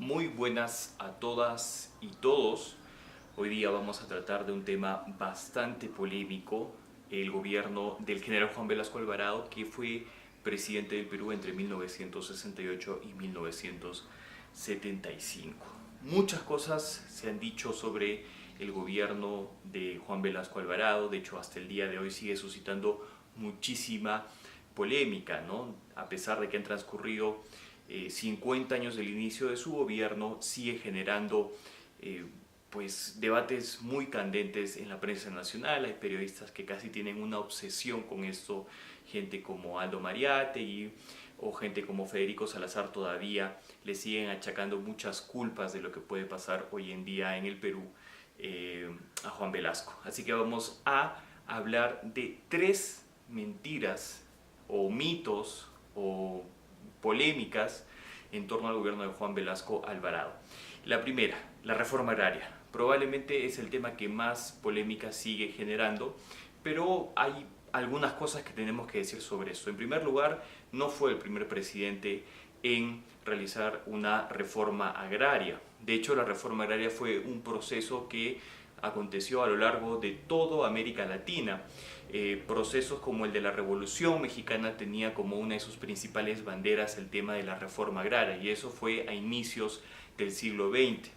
Muy buenas a todas y todos. Hoy día vamos a tratar de un tema bastante polémico, el gobierno del general Juan Velasco Alvarado, que fue presidente del Perú entre 1968 y 1975. Muchas cosas se han dicho sobre el gobierno de Juan Velasco Alvarado, de hecho hasta el día de hoy sigue suscitando muchísima polémica, ¿no? A pesar de que han transcurrido 50 años del inicio de su gobierno, sigue generando pues debates muy candentes en la prensa nacional. Hay periodistas que casi tienen una obsesión con esto, gente como Aldo Mariátegui o gente como Federico Salazar todavía le siguen achacando muchas culpas de lo que puede pasar hoy en día en el Perú a Juan Velasco. Así que vamos a hablar de tres mentiras o mitos o polémicas en torno al gobierno de Juan Velasco Alvarado. La primera, la reforma agraria. Probablemente es el tema que más polémica sigue generando, pero hay algunas cosas que tenemos que decir sobre esto. En primer lugar, no fue el primer presidente en realizar una reforma agraria. De hecho, la reforma agraria fue un proceso que aconteció a lo largo de toda América Latina. Procesos como el de la Revolución Mexicana tenía como una de sus principales banderas el tema de la reforma agraria, y eso fue a inicios del siglo XX.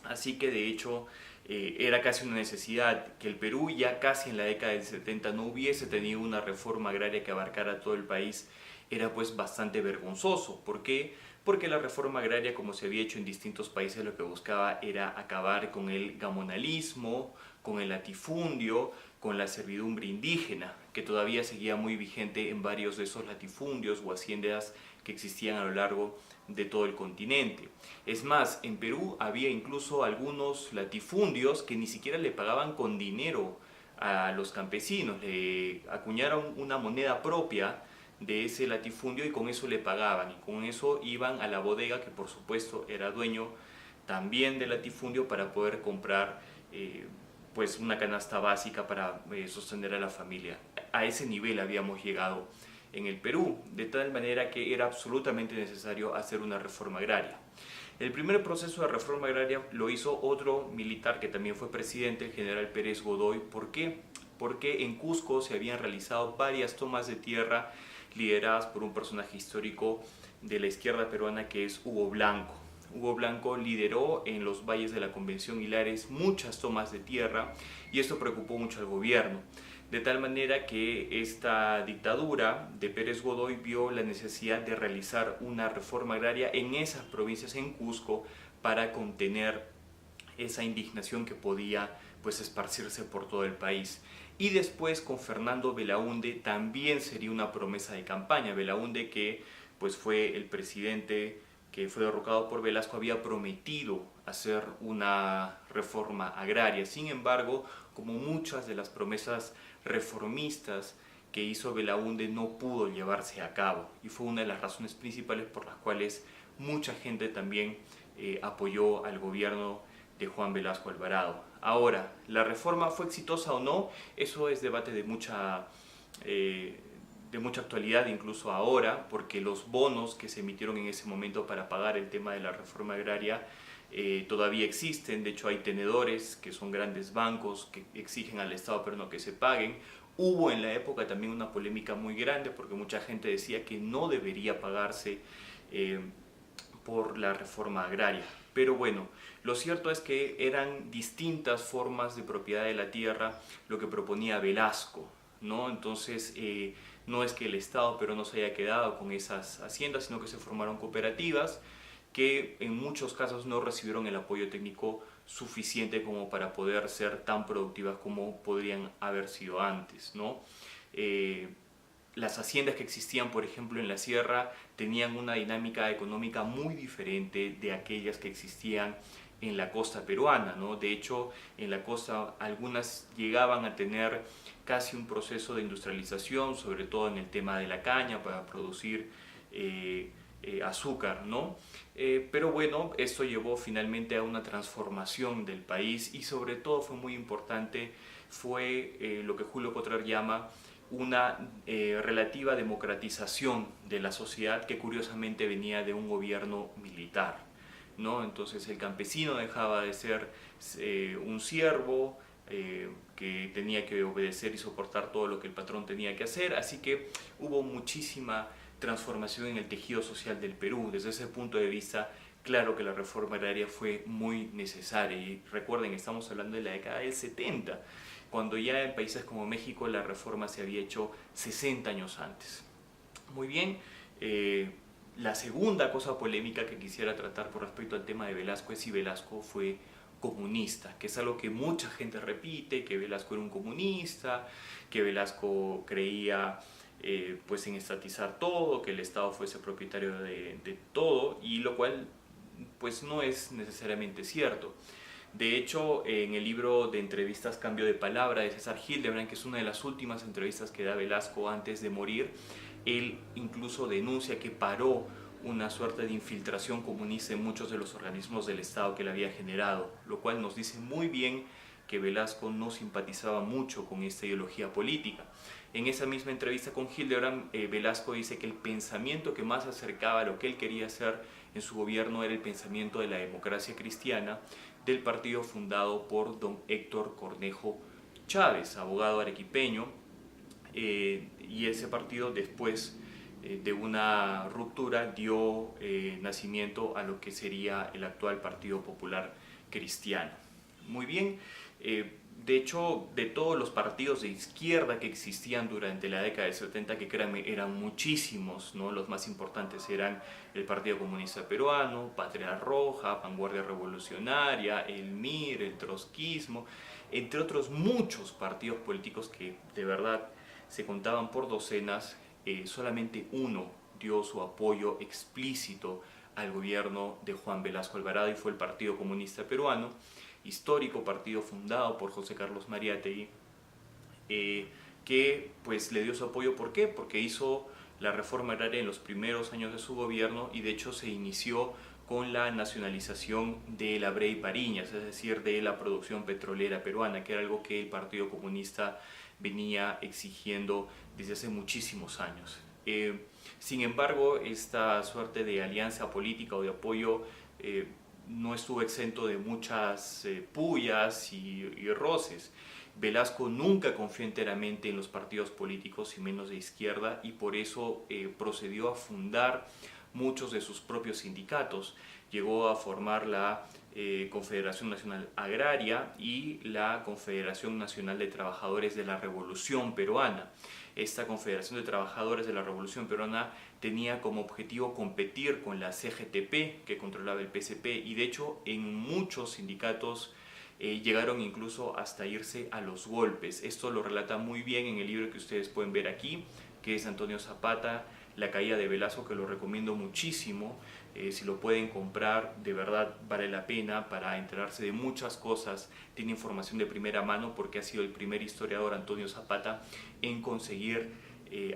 Así que de hecho era casi una necesidad que el Perú ya casi en la década del 70 no hubiese tenido una reforma agraria que abarcara todo el país. Era pues bastante vergonzoso. ¿Por qué? Porque la reforma agraria, como se había hecho en distintos países, lo que buscaba era acabar con el gamonalismo, con el latifundio, con la servidumbre indígena, que todavía seguía muy vigente en varios de esos latifundios o haciendas que existían a lo largo de todo el continente. Es más, en Perú había incluso algunos latifundios que ni siquiera le pagaban con dinero a los campesinos, le acuñaron una moneda propia de ese latifundio y con eso le pagaban, y con eso iban a la bodega, que por supuesto era dueño también del latifundio, para poder comprar pues una canasta básica para sostener a la familia. A ese nivel habíamos llegado en el Perú, de tal manera que era absolutamente necesario hacer una reforma agraria. El primer proceso de reforma agraria lo hizo otro militar que también fue presidente, el general Pérez Godoy. ¿Por qué? Porque en Cusco se habían realizado varias tomas de tierra lideradas por un personaje histórico de la izquierda peruana, que es Hugo Blanco. Hugo Blanco lideró en los valles de la Convención Hilares muchas tomas de tierra, y esto preocupó mucho al gobierno, de tal manera que esta dictadura de Pérez Godoy vio la necesidad de realizar una reforma agraria en esas provincias, en Cusco, para contener esa indignación que podía pues esparcirse por todo el país. Y después con Fernando Belaúnde también sería una promesa de campaña. Belaúnde, que pues fue el presidente que fue derrocado por Velasco, había prometido hacer una reforma agraria. Sin embargo, como muchas de las promesas reformistas que hizo Belaúnde, no pudo llevarse a cabo, y fue una de las razones principales por las cuales mucha gente también apoyó al gobierno de Juan Velasco Alvarado. Ahora, ¿la reforma fue exitosa o no? Eso es debate de mucha actualidad incluso ahora, porque los bonos que se emitieron en ese momento para pagar el tema de la reforma agraria todavía existen. De hecho, hay tenedores que son grandes bancos que exigen al Estado pero no que se paguen. Hubo en la época también una polémica muy grande porque mucha gente decía que no debería pagarse por la reforma agraria. Pero bueno, lo cierto es que eran distintas formas de propiedad de la tierra lo que proponía Velasco, ¿no? Entonces, no es que el Estado pero no se haya quedado con esas haciendas, sino que se formaron cooperativas que en muchos casos no recibieron el apoyo técnico suficiente como para poder ser tan productivas como podrían haber sido antes, ¿no? Las haciendas que existían, por ejemplo, en la sierra, tenían una dinámica económica muy diferente de aquellas que existían en la costa peruana, ¿no? De hecho, en la costa algunas llegaban a tener casi un proceso de industrialización, sobre todo en el tema de la caña para producir azúcar, ¿no? Pero bueno, esto llevó finalmente a una transformación del país, y sobre todo fue muy importante, fue lo que Julio Cotrer llama una relativa democratización de la sociedad, que curiosamente venía de un gobierno militar. ¿no? Entonces el campesino dejaba de ser un siervo que tenía que obedecer y soportar todo lo que el patrón tenía que hacer, así que hubo muchísima transformación en el tejido social del Perú. Desde ese punto de vista, claro que la reforma agraria fue muy necesaria, y recuerden, estamos hablando de la década del 70, cuando ya en países como México la reforma se había hecho 60 años antes. Muy bien, la segunda cosa polémica que quisiera tratar con respecto al tema de Velasco es si Velasco fue comunista, que es algo que mucha gente repite, que Velasco era un comunista, que Velasco creía pues en estatizar todo, que el Estado fuese propietario de todo, y lo cual pues no es necesariamente cierto. De hecho, en el libro de entrevistas Cambio de Palabra de César Hildebrand, que es una de las últimas entrevistas que da Velasco antes de morir, él incluso denuncia que paró una suerte de infiltración comunista en muchos de los organismos del Estado que él había generado, lo cual nos dice muy bien que Velasco no simpatizaba mucho con esta ideología política. En esa misma entrevista con Hildebrand, Velasco dice que el pensamiento que más acercaba a lo que él quería hacer en su gobierno era el pensamiento de la democracia cristiana del partido fundado por don Héctor Cornejo Chávez, abogado arequipeño, y ese partido después de una ruptura dio nacimiento a lo que sería el actual Partido Popular Cristiano. Muy bien, de hecho, de todos los partidos de izquierda que existían durante la década del 70, que créanme, eran muchísimos, ¿no? Los más importantes eran el Partido Comunista Peruano, Patria Roja, Vanguardia Revolucionaria, el MIR, el trotskismo, entre otros muchos partidos políticos que de verdad se contaban por docenas. Solamente uno dio su apoyo explícito al gobierno de Juan Velasco Alvarado, y fue el Partido Comunista Peruano, histórico partido fundado por José Carlos Mariátegui, que pues le dio su apoyo. ¿Por qué? Porque hizo la reforma agraria en los primeros años de su gobierno, y de hecho se inició con la nacionalización de la Brey Pariñas, es decir, de la producción petrolera peruana, que era algo que el Partido Comunista venía exigiendo desde hace muchísimos años. Sin embargo, esta suerte de alianza política o de apoyo no estuvo exento de muchas pullas y roces. Velasco nunca confió enteramente en los partidos políticos, y menos de izquierda, y por eso procedió a fundar muchos de sus propios sindicatos. Llegó a formar la Confederación Nacional Agraria y la Confederación Nacional de Trabajadores de la Revolución Peruana. Esta Confederación de Trabajadores de la Revolución Peruana tenía como objetivo competir con la CGTP, que controlaba el PCP, y de hecho en muchos sindicatos llegaron incluso hasta irse a los golpes. Esto lo relata muy bien en el libro que ustedes pueden ver aquí, que es Antonio Zapata, La caída de Velasco, que lo recomiendo muchísimo. Si lo pueden comprar, de verdad vale la pena para enterarse de muchas cosas. Tiene información de primera mano, porque ha sido el primer historiador, Antonio Zapata, en conseguir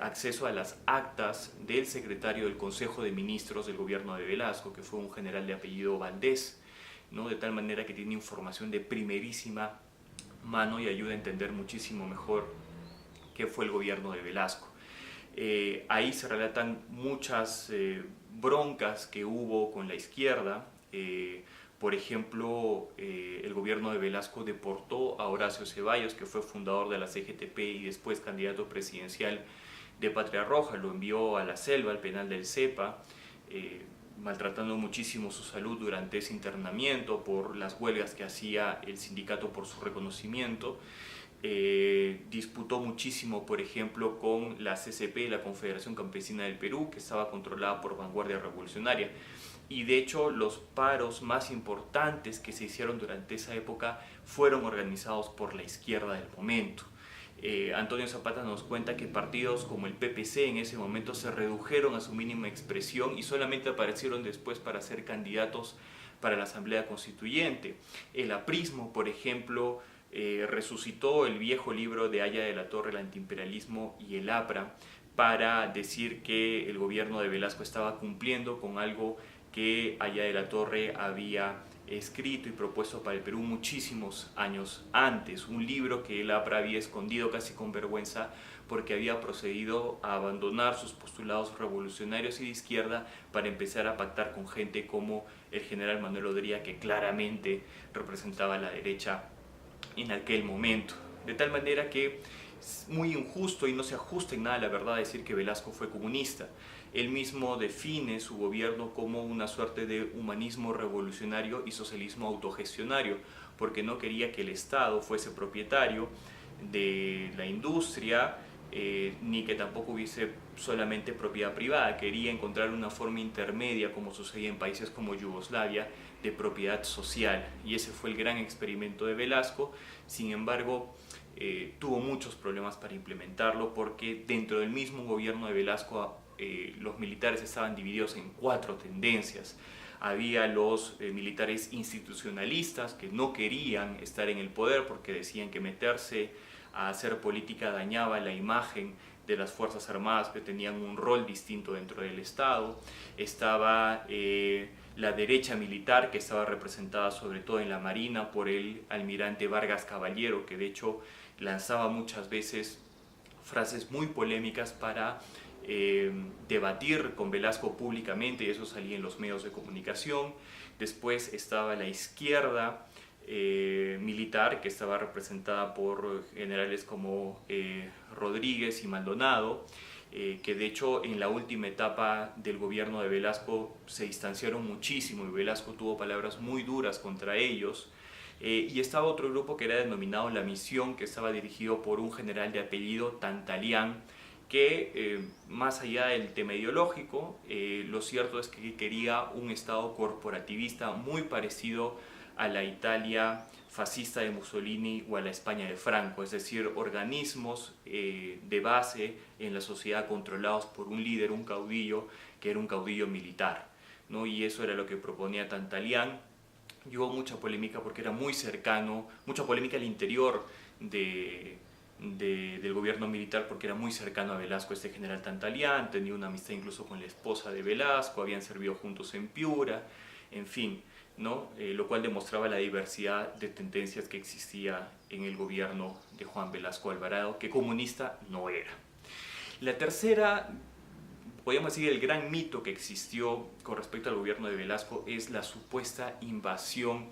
acceso a las actas del secretario del Consejo de Ministros del gobierno de Velasco, que fue un general de apellido Valdés, ¿no? De tal manera que tiene información de primerísima mano y ayuda a entender muchísimo mejor qué fue el gobierno de Velasco. Ahí se relatan muchas broncas que hubo con la izquierda. Por ejemplo, el gobierno de Velasco deportó a Horacio Ceballos, que fue fundador de la CGTP y después candidato presidencial de Patria Roja. Lo envió a la selva, al penal del Cepa, maltratando muchísimo su salud durante ese internamiento por las huelgas que hacía el sindicato por su reconocimiento. Disputó muchísimo, por ejemplo, con la CCP, la Confederación Campesina del Perú, que estaba controlada por Vanguardia Revolucionaria. Y de hecho, los paros más importantes que se hicieron durante esa época fueron organizados por la izquierda del momento. Antonio Zapata nos cuenta que partidos como el PPC en ese momento se redujeron a su mínima expresión y solamente aparecieron después para ser candidatos para la Asamblea Constituyente. El aprismo, por ejemplo, resucitó el viejo libro de Aya de la Torre, El antiimperialismo y el APRA, para decir que el gobierno de Velasco estaba cumpliendo con algo que Aya de la Torre había escrito y propuesto para el Perú muchísimos años antes, un libro que él había escondido casi con vergüenza porque había procedido a abandonar sus postulados revolucionarios y de izquierda para empezar a pactar con gente como el general Manuel Odría, que claramente representaba a la derecha en aquel momento. De tal manera que es muy injusto y no se ajusta en nada a la verdad decir que Velasco fue comunista. Él mismo define su gobierno como una suerte de humanismo revolucionario y socialismo autogestionario, porque no quería que el Estado fuese propietario de la industria, ni que tampoco hubiese solamente propiedad privada. Quería encontrar una forma intermedia, como sucedía en países como Yugoslavia, de propiedad social. Y ese fue el gran experimento de Velasco. Sin embargo, tuvo muchos problemas para implementarlo, porque dentro del mismo gobierno de Velasco los militares estaban divididos en 4 tendencias. Había los militares institucionalistas que no querían estar en el poder porque decían que meterse a hacer política dañaba la imagen de las Fuerzas Armadas, que tenían un rol distinto dentro del Estado. Estaba la derecha militar, que estaba representada sobre todo en la Marina por el almirante Vargas Caballero, que de hecho lanzaba muchas veces frases muy polémicas para debatir con Velasco públicamente, y eso salía en los medios de comunicación. Después estaba la izquierda militar, que estaba representada por generales como Rodríguez y Maldonado, que de hecho en la última etapa del gobierno de Velasco se distanciaron muchísimo y Velasco tuvo palabras muy duras contra ellos. Y estaba otro grupo que era denominado La Misión, que estaba dirigido por un general de apellido Tantalián, que más allá del tema ideológico, lo cierto es que quería un Estado corporativista muy parecido a la Italia fascista de Mussolini o a la España de Franco, es decir, organismos de base en la sociedad controlados por un líder, un caudillo, que era un caudillo militar, ¿no? Y eso era lo que proponía Tantalián. Y hubo mucha polémica porque era muy cercano, mucha polémica al interior del gobierno militar, porque era muy cercano a Velasco, este general Tantalián, tenía una amistad incluso con la esposa de Velasco, habían servido juntos en Piura, en fin, ¿no? Lo cual demostraba la diversidad de tendencias que existía en el gobierno de Juan Velasco Alvarado, que comunista no era. La tercera, podríamos decir, el gran mito que existió con respecto al gobierno de Velasco es la supuesta invasión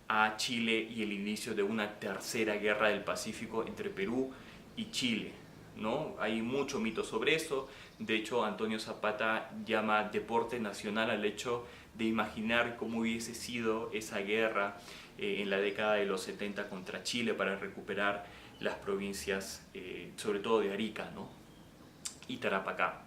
a Chile y el inicio de una tercera guerra del Pacífico entre Perú y Chile, ¿no? Hay mucho mito sobre eso. De hecho, Antonio Zapata llama deporte nacional al hecho de imaginar cómo hubiese sido esa guerra en la década de los 70 contra Chile para recuperar las provincias, sobre todo de Arica, ¿no? Y Tarapacá.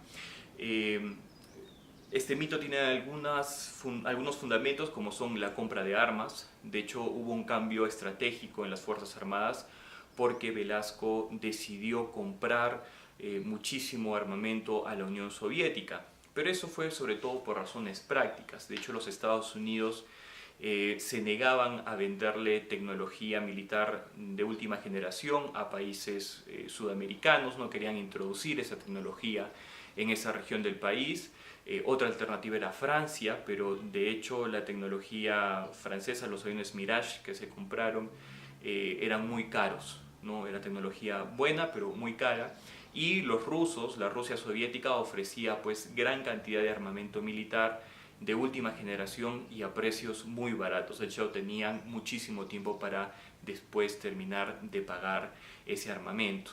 Este mito tiene algunos fundamentos, como son la compra de armas. De hecho, hubo un cambio estratégico en las Fuerzas Armadas porque Velasco decidió comprar muchísimo armamento a la Unión Soviética. Pero eso fue sobre todo por razones prácticas. De hecho, los Estados Unidos se negaban a venderle tecnología militar de última generación a países sudamericanos, no querían introducir esa tecnología en esa región del país. Otra alternativa era Francia, pero de hecho la tecnología francesa, los aviones Mirage que se compraron, eran muy caros, ¿no? Era tecnología buena, pero muy cara. Y los rusos, la Rusia soviética, ofrecía pues gran cantidad de armamento militar de última generación y a precios muy baratos. De hecho, tenían muchísimo tiempo para después terminar de pagar ese armamento.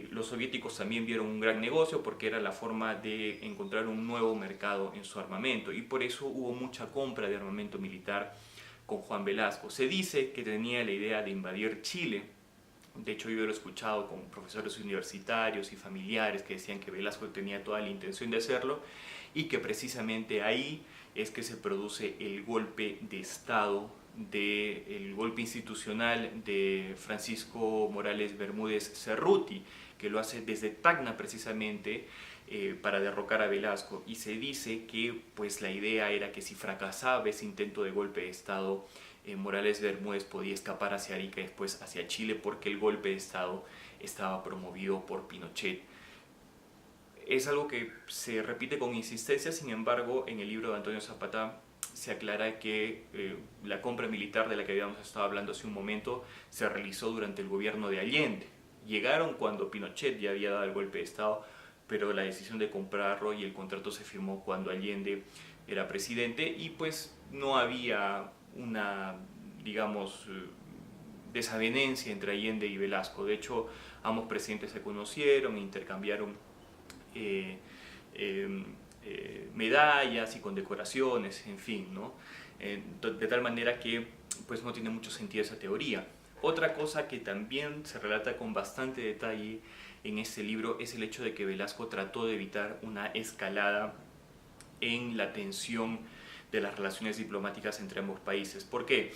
Los soviéticos también vieron un gran negocio porque era la forma de encontrar un nuevo mercado en su armamento, y por eso hubo mucha compra de armamento militar con Juan Velasco. Se dice que tenía la idea de invadir Chile. De hecho, yo lo he escuchado con profesores universitarios y familiares que decían que Velasco tenía toda la intención de hacerlo y que precisamente ahí es que se produce el golpe de Estado, el golpe institucional de Francisco Morales Bermúdez Cerruti, que lo hace desde Tacna precisamente para derrocar a Velasco. Y se dice que pues, la idea era que si fracasaba ese intento de golpe de Estado, Morales Bermúdez podía escapar hacia Arica y después hacia Chile, porque el golpe de Estado estaba promovido por Pinochet. Es algo que se repite con insistencia. Sin embargo, en el libro de Antonio Zapata se aclara que la compra militar de la que habíamos estado hablando hace un momento se realizó durante el gobierno de Allende. Llegaron cuando Pinochet ya había dado el golpe de Estado, pero la decisión de comprarlo y el contrato se firmó cuando Allende era presidente y pues no había una, digamos, desavenencia entre Allende y Velasco. De hecho, ambos presidentes se conocieron, intercambiaron medallas y condecoraciones, en fin, ¿no? De tal manera que pues no tiene mucho sentido esa teoría. Otra cosa que también se relata con bastante detalle en este libro es el hecho de que Velasco trató de evitar una escalada en la tensión de las relaciones diplomáticas entre ambos países. ¿Por qué?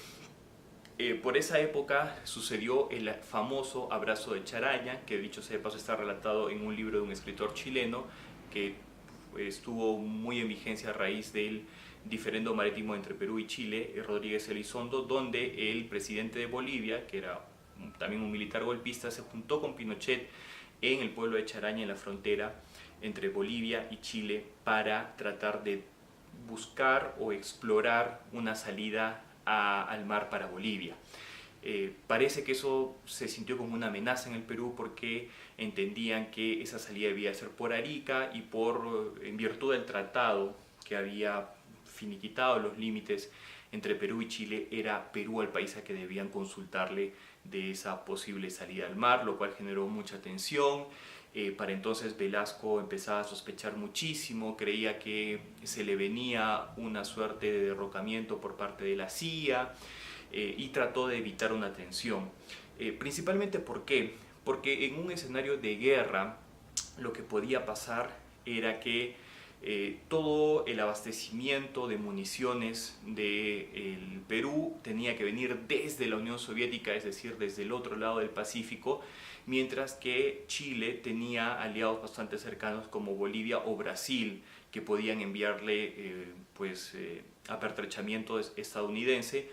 Por esa época sucedió el famoso abrazo de Charaña, que dicho sea de paso está relatado en un libro de un escritor chileno que estuvo muy en vigencia a raíz del diferendo marítimo entre Perú y Chile, Rodríguez Elizondo, donde el presidente de Bolivia, que era también un militar golpista, se juntó con Pinochet en el pueblo de Charaña, en la frontera entre Bolivia y Chile, para tratar de buscar o explorar una salida al mar para Bolivia. Parece que eso se sintió como una amenaza en el Perú porque entendían que esa salida debía ser por Arica y en virtud del tratado que había finiquitado los límites entre Perú y Chile, era Perú el país a que debían consultarle de esa posible salida al mar, lo cual generó mucha tensión. Para entonces Velasco empezaba a sospechar muchísimo, creía que se le venía una suerte de derrocamiento por parte de la CIA y trató de evitar una tensión. Principalmente ¿por qué? Porque en un escenario de guerra lo que podía pasar era que todo el abastecimiento de municiones del Perú tenía que venir desde la Unión Soviética, es decir, desde el otro lado del Pacífico, mientras que Chile tenía aliados bastante cercanos como Bolivia o Brasil, que podían enviarle apertrechamiento estadounidense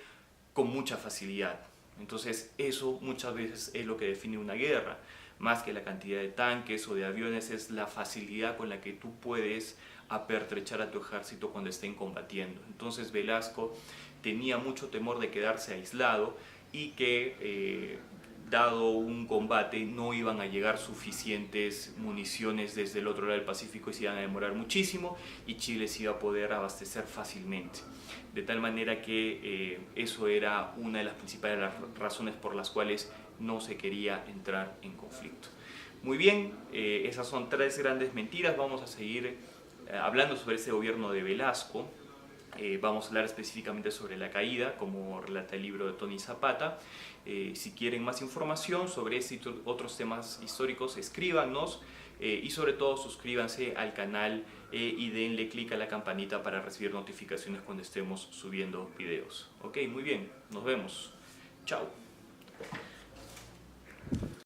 con mucha facilidad. Entonces eso muchas veces es lo que define una guerra, más que la cantidad de tanques o de aviones, es la facilidad con la que tú puedes apertrechar a tu ejército cuando estén combatiendo. Entonces Velasco tenía mucho temor de quedarse aislado y que dado un combate no iban a llegar suficientes municiones desde el otro lado del Pacífico y se iban a demorar muchísimo y Chile se iba a poder abastecer fácilmente. De tal manera que eso era una de las principales razones por las cuales no se quería entrar en conflicto. Muy bien, esas son tres grandes mentiras. Vamos a seguir hablando sobre ese gobierno de Velasco. Vamos a hablar específicamente sobre la caída, como relata el libro de Tony Zapata. Si quieren más información sobre este y otros temas históricos, escríbanos y sobre todo suscríbanse al canal y denle clic a la campanita para recibir notificaciones cuando estemos subiendo videos. Ok, muy bien, nos vemos. Chao.